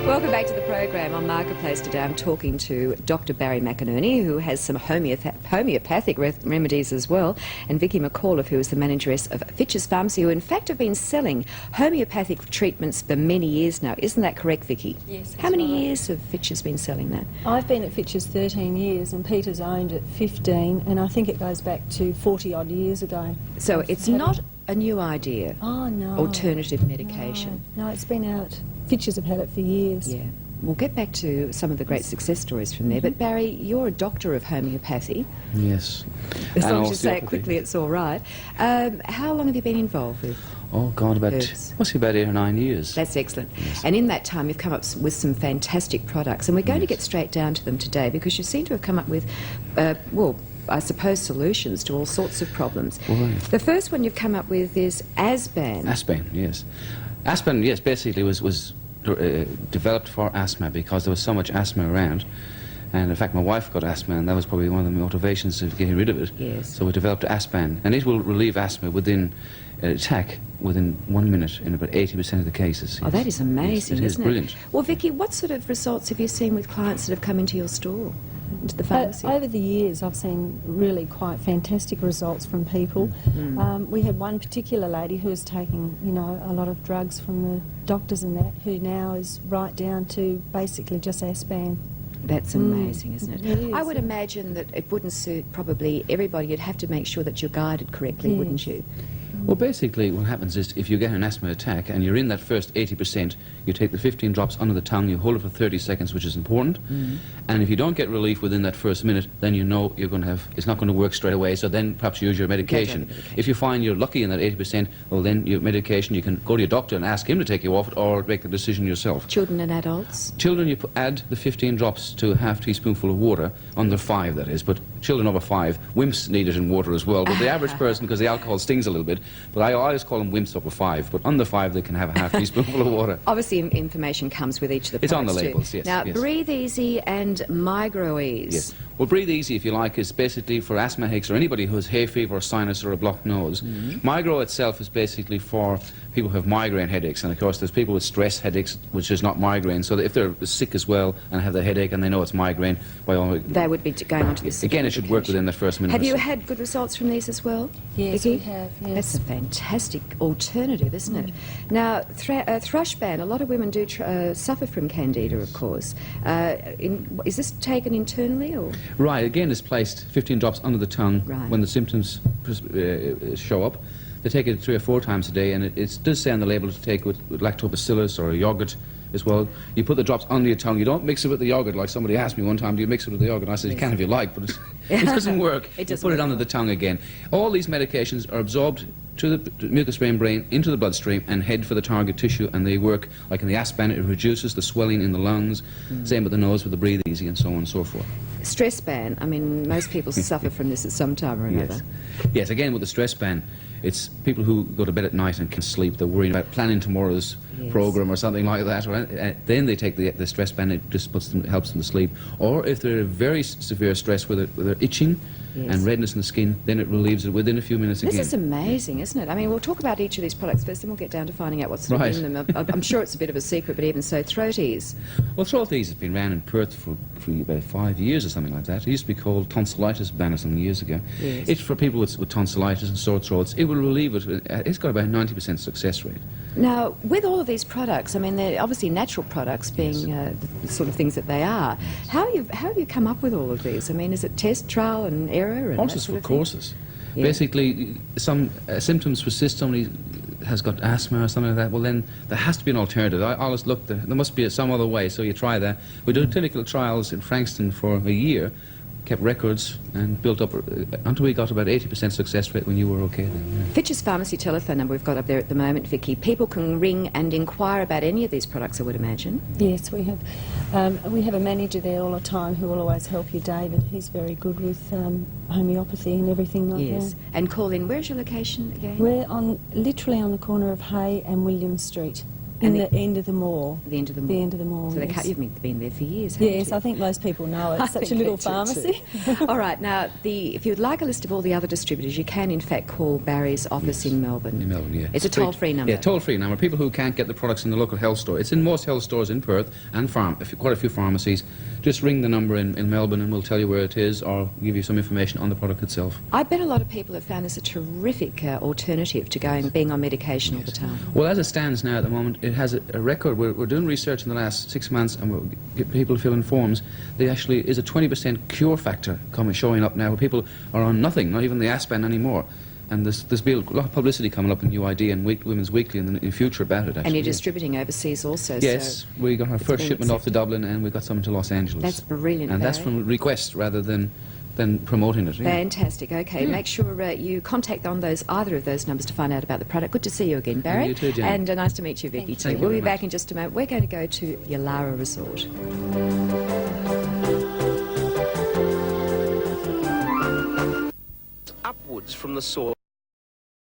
Welcome back to the program. On Marketplace today I'm talking to Dr. Barry McInerney, who has some homeopathic remedies as well, and Vicky McAuliffe, who is the manageress of Fitchs Pharmacy, who in fact have been selling homeopathic treatments for many years now. Isn't that correct, Vicky? Yes. How many years have Fitchs been selling that? I've been at Fitchs 13 years and Peter's owned it 15, and I think it goes back to 40 odd years ago. So it's not a new idea? Oh, no. Alternative medication? No, it's been out. Fitchs have had it for years. Yeah. We'll get back to some of the great success stories from there. But Barry, you're a doctor of homeopathy. Yes. As long as you say it quickly, it's all right. How long have you been involved with? Oh God, herbs? must be about 8 or 9 years. That's excellent. Yes. And in that time you've come up with some fantastic products, and we're going to get straight down to them today, because you seem to have come up with, well, I suppose solutions to all sorts of problems. Right. The first one you've come up with is Asban. Asban, yes. Asban, yes, basically was developed for asthma, because there was so much asthma around. And in fact, my wife got asthma, and that was probably one of the motivations of getting rid of it. Yes. So we developed Asban, and it will relieve asthma within attack within 1 minute in about 80% of the cases. Oh, that is amazing, yes, isn't it? Brilliant. Well, Vicky, what sort of results have you seen with clients that have come into your store, into the pharmacy? Over the years, I've seen really quite fantastic results from people. We had one particular lady who was taking, you know, a lot of drugs from the doctors and that, who now is right down to basically just Asban. That's amazing, isn't it? It is. I would imagine that it wouldn't suit probably everybody. You'd have to make sure that you're guided correctly, wouldn't you? Well, basically what happens is, if you get an asthma attack and you're in that first 80%, you take the 15 drops under the tongue, you hold it for 30 seconds, which is important, and if you don't get relief within that first minute, then you know you're going to have, it's not going to work straight away, so then perhaps use your medication. If you find you're lucky in that 80%, well, then your medication, you can go to your doctor and ask him to take you off it, or make the decision yourself. Children and adults? Children, you add the 15 drops to a half teaspoonful of water, under 5 that is, but children over 5, wimps need it in water as well, but the average person, because the alcohol stings a little bit, but I always call them wimps over 5, but under 5 they can have a half teaspoonful of water. Obviously information comes with each of the It's on the products labels, too. yes. Now, yes. Breathe Easy and Migro Ease. Yes. Well, Breathe Easy, if you like, is basically for asthma headaches or anybody who has hay fever or sinus or a blocked nose. Migro itself is basically for people who have migraine headaches, and of course there's people with stress headaches, which is not migraine, so that if they're sick as well and have the headache and they know it's migraine, by all means, they would be going on to this. Again, it should work within the first minute. Have you had good results from these as well? Yes, Vicky? we have, yes. That's a fantastic alternative, isn't it? Now, Thrushban, a lot of women do suffer from candida, of course. Is this taken internally, or? Right, again, it's placed 15 drops under the tongue when the symptoms show up. They take it 3 or 4 times a day, and it does say on the label to take with lactobacillus or a yogurt as well. You put the drops under your tongue. You don't mix it with the yogurt, like somebody asked me one time, do you mix it with the yogurt? And I said, you can if you like, but it doesn't work. It doesn't put it work. under the tongue again. All these medications are absorbed to the mucous membrane, into the bloodstream, and head for the target tissue, and they work, like in the Asban, it reduces the swelling in the lungs, same with the nose with the Breathe Easy, and so on and so forth. Stress ban, I mean, most people suffer from this at some time or another. Yes, again with the stress ban, it's people who go to bed at night and can't sleep, they're worried about planning tomorrow's program or something like that, or, then they take the stress ban, it just helps them to sleep. Or if they're very severe stress with they're itching and redness in the skin, then it relieves it within a few minutes again. This is amazing, isn't it? I mean, we'll talk about each of these products first, then we'll get down to finding out what's in them. I'm sure it's a bit of a secret, but even so, Throat Ease. Well, Throat Ease has been around in Perth for about 5 years or something like that. It used to be called tonsillitis ban some years ago. Yes. It's for people with tonsillitis and sore throats. It will relieve it. It's got about 90% success rate. Now, with all of these products, I mean, they're obviously natural products, being the sort of things that they are. How have you come up with all of these? I mean, is it test, trial and error? And Horses for courses. Yeah. Basically, some symptoms persist. Somebody has got asthma or something like that. Well, then there has to be an alternative. I always look, there must be some other way, so you try that. We did clinical trials in Frankston for a year, kept records and built up until we got about 80% success rate when you were okay then. Yeah. Fitchs Pharmacy telephone number we've got up there at the moment, Vicky. People can ring and inquire about any of these products, I would imagine. Yes, we have. We have a manager there all the time who will always help you, David. He's very good with homeopathy and everything like that. And call in. Where's your location again? We're literally on the corner of Hay and William Street. In the end of the mall. The end of the mall. The end of the mall, So yes. you've been there for years, haven't Yes, you? I think most people know I it's such a think little they do too. pharmacy. All right, now, if you'd like a list of all the other distributors, you can, in fact, call Barry's office in Melbourne. In Melbourne, yeah. It's a toll-free number. Yeah, toll-free number. People who can't get the products in the local health store. It's in most health stores in Perth and quite a few pharmacies. Just ring the number in Melbourne and we'll tell you where it is or give you some information on the product itself. I bet a lot of people have found this a terrific alternative to being on medication all the time. Well, as it stands now at the moment, it has a record. We're doing research in the last 6 months and we'll get people to fill in forms. There actually is a 20% cure factor showing up now where people are on nothing, not even the Aspen anymore. And there's been a lot of publicity coming up in UID and Women's Weekly in the future about it, actually. And you're distributing overseas also. Yes, so we got our first been shipment off to accepted. Dublin and we've got some to Los Angeles. That's brilliant, And that's Barry. from request rather than promoting it. Yeah. Fantastic. Okay, make sure you contact on either of those numbers to find out about the product. Good to see you again, Barry. You too, Jen. And nice to meet you, Vicky, too. Thank you We'll be very back much. in just a moment. We're going to go to Yalara Resort. Upwards from the soil.